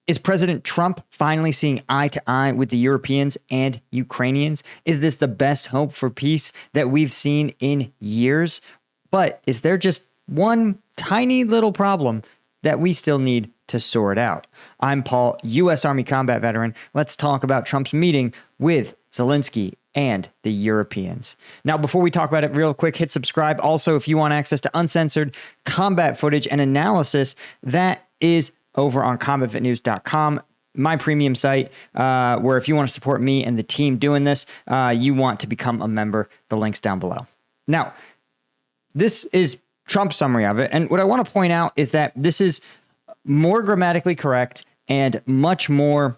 Is President Trump finally seeing eye to eye with the Europeans and Ukrainians? Is this the best hope for peace that we've seen in years? But is there just one tiny little problem that we still need to sort out? I'm Paul, U.S. Army combat veteran. Let's talk about Trump's meeting with Zelensky and the Europeans. Now, before we talk about it real quick, hit subscribe. Also, if you want access to uncensored combat footage and analysis, that is over on combatfitnews.com, my premium site, where if you want to support me and the team doing this, you want to become a member. The link's down below. Now, this is Trump's summary of it. And what I want to point out is that this is more grammatically correct and much more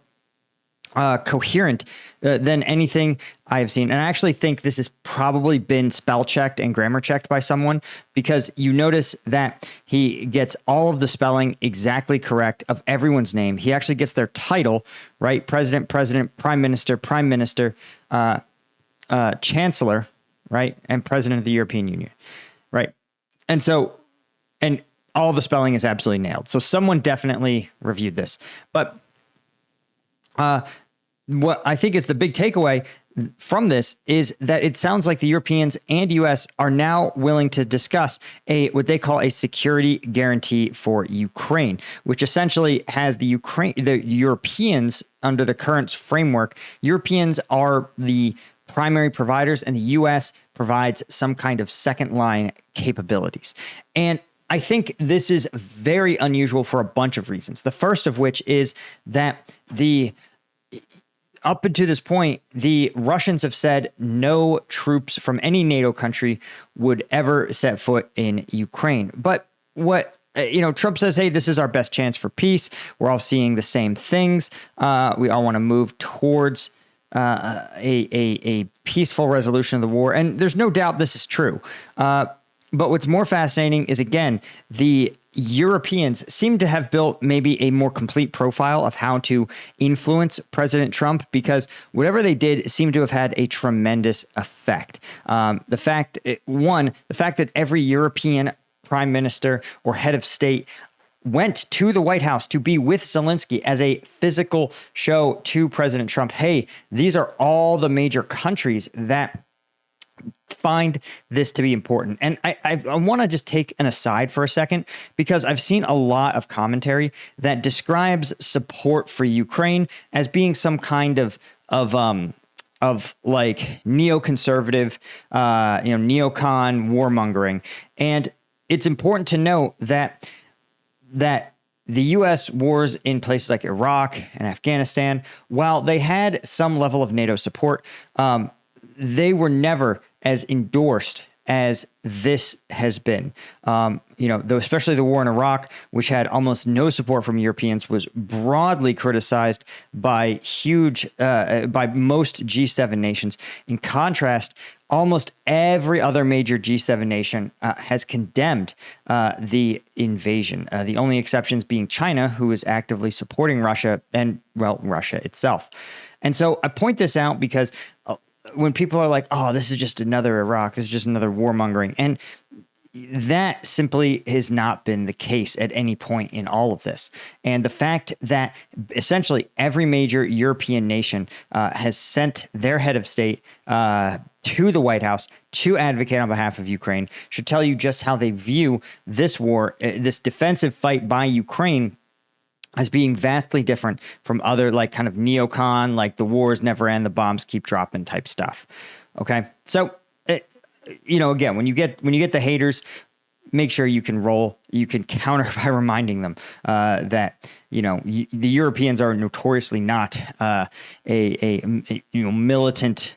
coherent than anything I've seen. And I actually think this has probably been spell checked and grammar checked by someone, because you notice that he gets all of the spelling exactly correct of everyone's name. He actually gets their title, right? President, prime minister, chancellor, right? And president of the European Union, right? And so, and all the spelling is absolutely nailed. So someone definitely reviewed this. But what I think is the big takeaway from this is that it sounds like the Europeans and U.S. are now willing to discuss what they call a security guarantee for Ukraine, which essentially has the Europeans under the current framework. Europeans are the primary providers, and the U.S. provides some kind of second line capabilities. And I think this is very unusual for a bunch of reasons. The first of which is that up until this point, the Russians have said no troops from any NATO country would ever set foot in Ukraine. But what Trump says, hey, this is our best chance for peace. We're all seeing the same things. We all want to move towards a peaceful resolution of the war. And there's no doubt this is true. But what's more fascinating is, again, the Europeans seem to have built maybe a more complete profile of how to influence President Trump, because whatever they did seemed to have had a tremendous effect. The fact that every European prime minister or head of state went to the White House to be with Zelensky as a physical show to President Trump. Hey, these are all the major countries that find this to be important. And I want to just take an aside for a second, because I've seen a lot of commentary that describes support for Ukraine as being some kind of like neoconservative, neocon warmongering. And it's important to note that the U.S. wars in places like Iraq and Afghanistan, while they had some level of NATO support, they were never as endorsed as this has been. Especially the war in Iraq, which had almost no support from Europeans, was broadly criticized by most G7 nations. In contrast, almost every other major G7 nation has condemned the invasion. The only exceptions being China, who is actively supporting Russia and, Russia itself. And so I point this out because when people are like, oh, this is just another Iraq, this is just another warmongering. And that simply has not been the case at any point in all of this. And the fact that essentially every major European nation has sent their head of state to the White House to advocate on behalf of Ukraine should tell you just how they view this war, this defensive fight by Ukraine, as being vastly different from other like kind of neocon, like the wars never end, the bombs keep dropping type stuff. Okay. So, again, when you get the haters, make sure you can counter by reminding them that, the Europeans are notoriously not a militant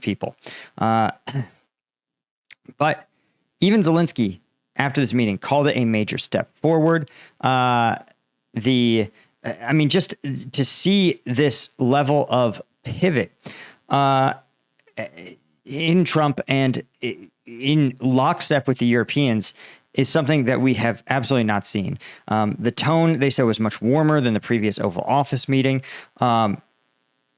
people. But even Zelensky, after this meeting, called it a major step forward. Just to see this level of pivot in Trump and in lockstep with the Europeans is something that we have absolutely not seen. The tone, they said, was much warmer than the previous Oval Office meeting.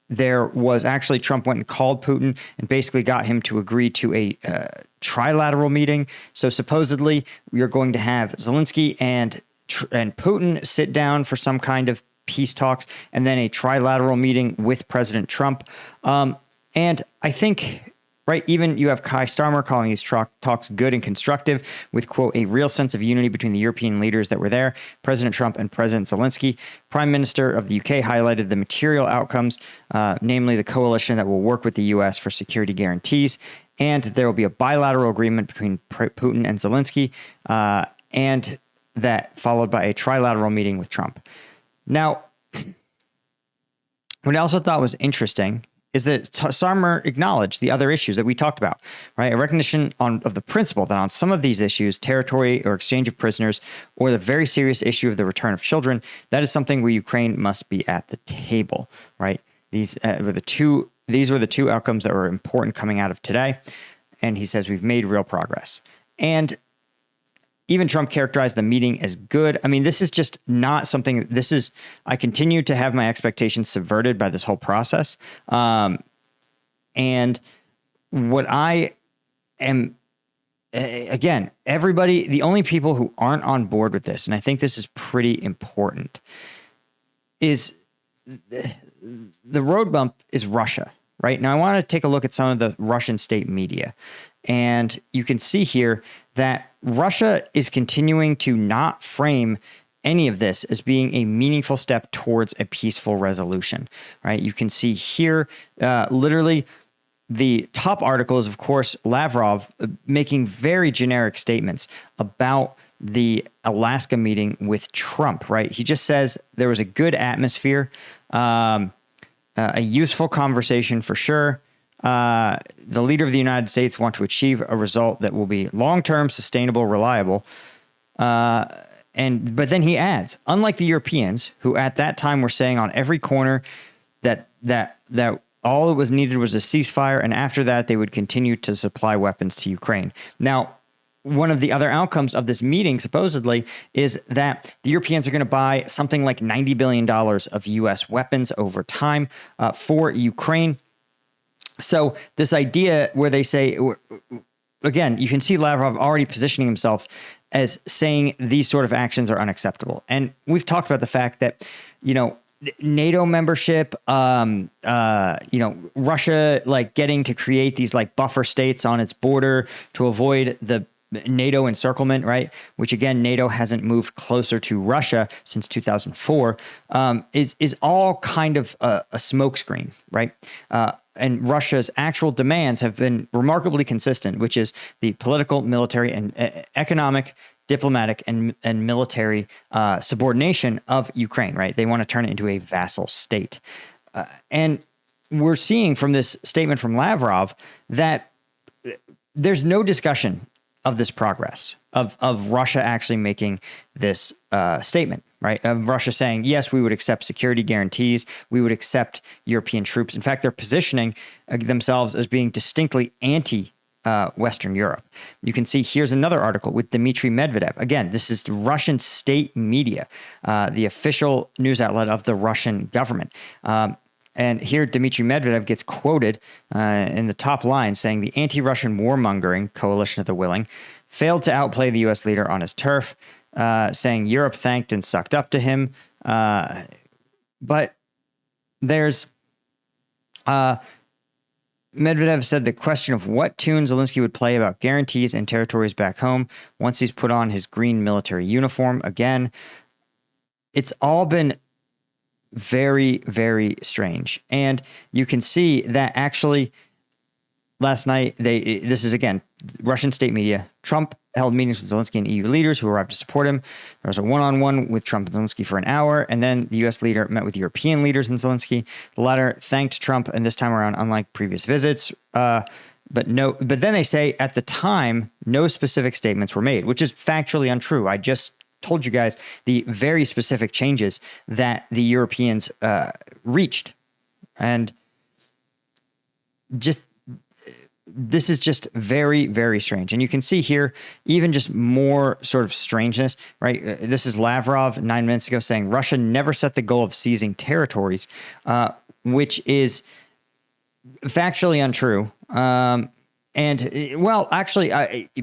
There was actually, Trump went and called Putin and basically got him to agree to a trilateral meeting. So supposedly we are going to have Zelensky and Putin sit down for some kind of peace talks, and then a trilateral meeting with President Trump. And I think, right, even you have Kai Starmer calling these talks good and constructive with, quote, a real sense of unity between the European leaders that were there, President Trump and President Zelensky. Prime Minister of the UK highlighted the material outcomes, namely the coalition that will work with the U.S. for security guarantees. And there will be a bilateral agreement between Putin and Zelensky, and that followed by a trilateral meeting with Trump. Now, what I also thought was interesting is that Starmer acknowledged the other issues that we talked about, right? A recognition of the principle that on some of these issues, territory or exchange of prisoners, or the very serious issue of the return of children, that is something where Ukraine must be at the table, right? These were the two outcomes that were important coming out of today. And he says we've made real progress. And even Trump characterized the meeting as good. I mean, this is just not something, I continue to have my expectations subverted by this whole process. And what I am, again, everybody, the only people who aren't on board with this, and I think this is pretty important, is the road bump is Russia, right? Now, I want to take a look at some of the Russian state media. And you can see here that Russia is continuing to not frame any of this as being a meaningful step towards a peaceful resolution, right? You can see here, literally, the top article is, of course, Lavrov making very generic statements about the Alaska meeting with Trump, right? He just says there was a good atmosphere, a useful conversation for sure. The leader of the United States want to achieve a result that will be long-term, sustainable, reliable. But then he adds, unlike the Europeans, who at that time were saying on every corner that all that was needed was a ceasefire, and after that they would continue to supply weapons to Ukraine. Now, one of the other outcomes of this meeting, supposedly, is that the Europeans are going to buy something like $90 billion of U.S. weapons over time for Ukraine. So this idea where they say, again, you can see Lavrov already positioning himself as saying these sort of actions are unacceptable. And we've talked about the fact that, NATO membership, Russia like getting to create these like buffer states on its border to avoid the NATO encirclement, right? Which again, NATO hasn't moved closer to Russia since 2004, is all kind of a smokescreen, right? And Russia's actual demands have been remarkably consistent, which is the political, military, and economic, diplomatic, and military subordination of Ukraine, right? They want to turn it into a vassal state. And we're seeing from this statement from Lavrov that there's no discussion of this progress, of Russia actually making this statement, right? Of Russia saying, yes, we would accept security guarantees. We would accept European troops. In fact, they're positioning themselves as being distinctly anti-Western Europe. You can see here's another article with Dmitry Medvedev. Again, this is the Russian state media, the official news outlet of the Russian government. And here, Dmitry Medvedev gets quoted in the top line saying the anti-Russian warmongering coalition of the willing failed to outplay the U.S. leader on his turf, saying Europe thanked and sucked up to him. But there's Medvedev said the question of what tune Zelensky would play about guarantees and territories back home once he's put on his green military uniform. Again, it's all been very, very strange. And you can see that actually last night, this is again, Russian state media. Trump held meetings with Zelensky and EU leaders who arrived to support him. There was a one-on-one with Trump and Zelensky for an hour. And then the U.S. leader met with European leaders and Zelensky. The latter thanked Trump, and this time around, unlike previous visits, but then they say at the time, no specific statements were made, which is factually untrue. I just told you guys the very specific changes that the Europeans reached. And this is just very, very strange. And you can see here even just more sort of strangeness, right? This is Lavrov 9 minutes ago saying Russia never set the goal of seizing territories, which is factually untrue.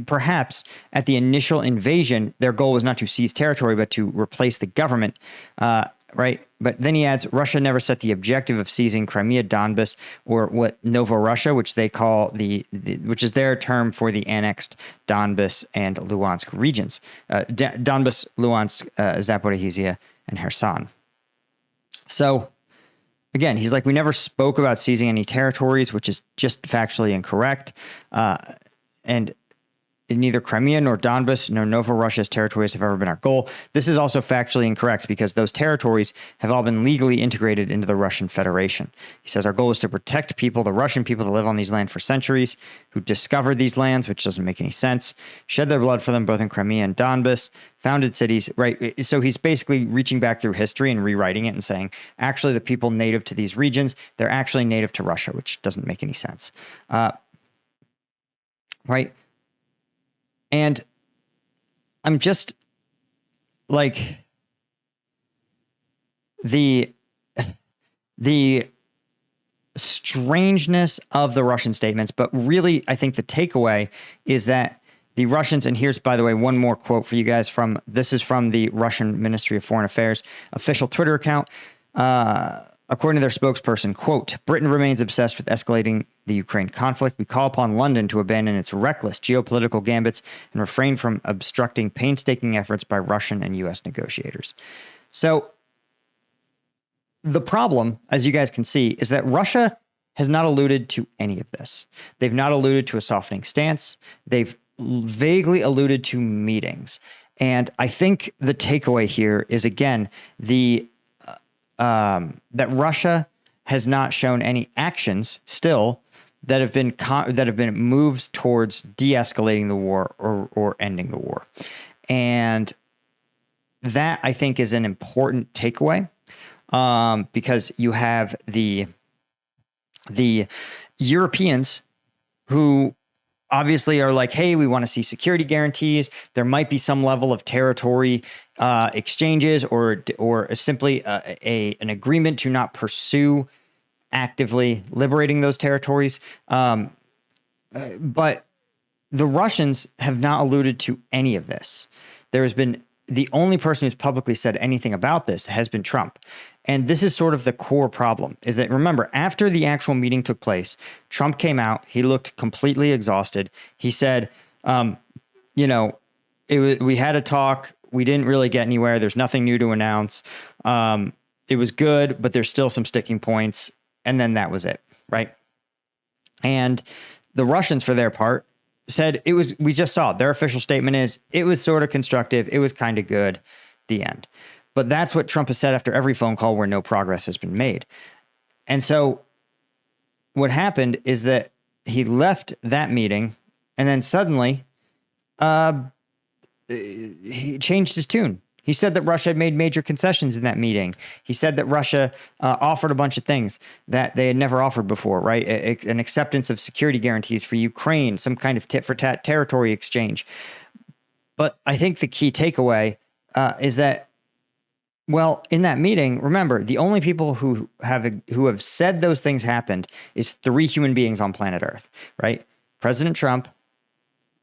Perhaps at the initial invasion, their goal was not to seize territory, but to replace the government, right? But then he adds, Russia never set the objective of seizing Crimea, Donbas, or what Novorussia, which they call which is their term for the annexed Donbas and Luhansk regions. Donbas, Luhansk, Zaporizhzhia, and Kherson. So again, he's like, we never spoke about seizing any territories, which is just factually incorrect. And neither Crimea nor Donbas nor Novorussia's territories have ever been our goal. This is also factually incorrect because those territories have all been legally integrated into the Russian Federation. He says our goal is to protect people, the Russian people that live on these lands for centuries, who discovered these lands, which doesn't make any sense, shed their blood for them both in Crimea and Donbas, founded cities, right? So he's basically reaching back through history and rewriting it and saying, actually, the people native to these regions, they're actually native to Russia, which doesn't make any sense. Right? And I'm just like the strangeness of the Russian statements, but really I think the takeaway is that the Russians, and here's, by the way, one more quote for you guys this is from the Russian Ministry of Foreign Affairs official Twitter account. According to their spokesperson, quote, Britain remains obsessed with escalating the Ukraine conflict. We call upon London to abandon its reckless geopolitical gambits and refrain from obstructing painstaking efforts by Russian and U.S. negotiators. So the problem, as you guys can see, is that Russia has not alluded to any of this. They've not alluded to a softening stance. They've vaguely alluded to meetings. And I think the takeaway here is, again, that Russia has not shown any actions still that have been moves towards de-escalating the war or ending the war. And that, I think, is an important takeaway, because you have the Europeans who obviously are like, hey, we want to see security guarantees. There might be some level of territory exchanges or simply an agreement to not pursue actively liberating those territories. But the Russians have not alluded to any of this. There has been the only person who's publicly said anything about this has been Trump. And this is sort of the core problem, is that, remember, after the actual meeting took place, Trump came out. He looked completely exhausted. He said, we had a talk. We didn't really get anywhere. There's nothing new to announce. It was good, but there's still some sticking points. And then that was it, right? And the Russians, for their part, said we just saw their official statement is it was sort of constructive. It was kind of good, the end. But that's what Trump has said after every phone call where no progress has been made. And so what happened is that he left that meeting and then suddenly he changed his tune. He said that Russia had made major concessions in that meeting. He said that Russia offered a bunch of things that they had never offered before, right? An acceptance of security guarantees for Ukraine, some kind of tit-for-tat territory exchange. But I think the key takeaway is that, well, in that meeting, remember, the only people who have said those things happened is 3 human beings on planet Earth, right? President Trump,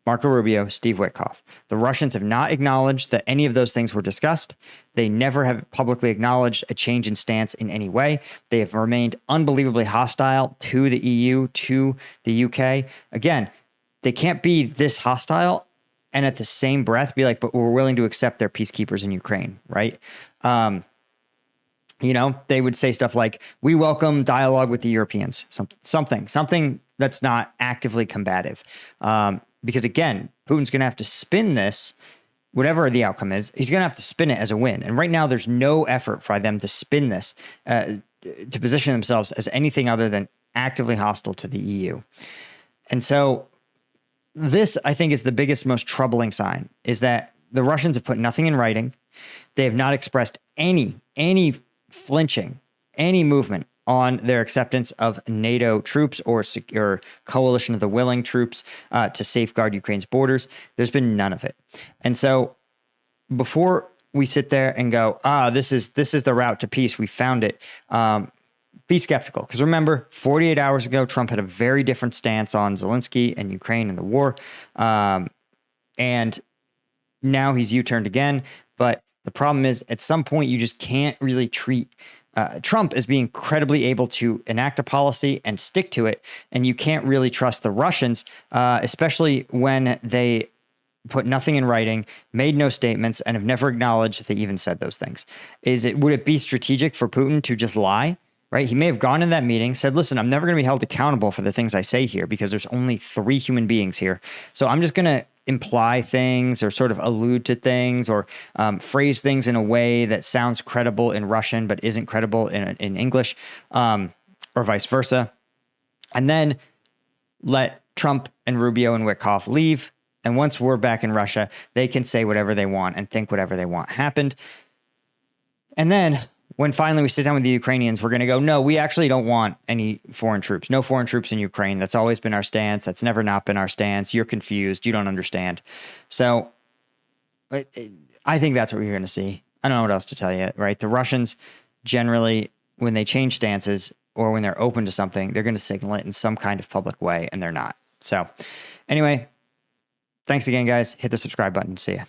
Marco Rubio, Steve Witkoff. The Russians have not acknowledged that any of those things were discussed. They never have publicly acknowledged a change in stance in any way. They have remained unbelievably hostile to the EU, to the UK. Again, they can't be this hostile and at the same breath be like, but we're willing to accept their peacekeepers in Ukraine, right? They would say stuff like, we welcome dialogue with the Europeans, something that's not actively combative. Because again, Putin's going to have to spin this, whatever the outcome is, he's going to have to spin it as a win. And right now there's no effort for them to spin this, to position themselves as anything other than actively hostile to the EU. And so this, I think, is the biggest, most troubling sign, is that the Russians have put nothing in writing. They have not expressed any flinching, any movement on their acceptance of NATO troops or coalition of the willing troops to safeguard Ukraine's borders. There's been none of it. And so before we sit there and go, this is the route to peace, we found it, be skeptical. Because remember, 48 hours ago, Trump had a very different stance on Zelensky and Ukraine and the war. And now he's U-turned again. But The problem is at some point you just can't really treat Trump as being credibly able to enact a policy and stick to it. And you can't really trust the Russians, especially when they put nothing in writing, made no statements, and have never acknowledged that they even said those things. Would it be strategic for Putin to just lie? Right? He may have gone in that meeting, said, listen, I'm never going to be held accountable for the things I say here because there's only 3 human beings here. So I'm just going to imply things or sort of allude to things or phrase things in a way that sounds credible in Russian but isn't credible in English, or vice versa. And then let Trump and Rubio and Witkoff leave. And once we're back in Russia, they can say whatever they want and think whatever they want happened. And then when finally we sit down with the Ukrainians, we're going to go, no, we actually don't want any foreign troops. No foreign troops in Ukraine. That's always been our stance. That's never not been our stance. You're confused. You don't understand. So I think that's what we're going to see. I don't know what else to tell you, right? The Russians generally, when they change stances or when they're open to something, they're going to signal it in some kind of public way, and they're not. So anyway, thanks again, guys. Hit the subscribe button. See ya.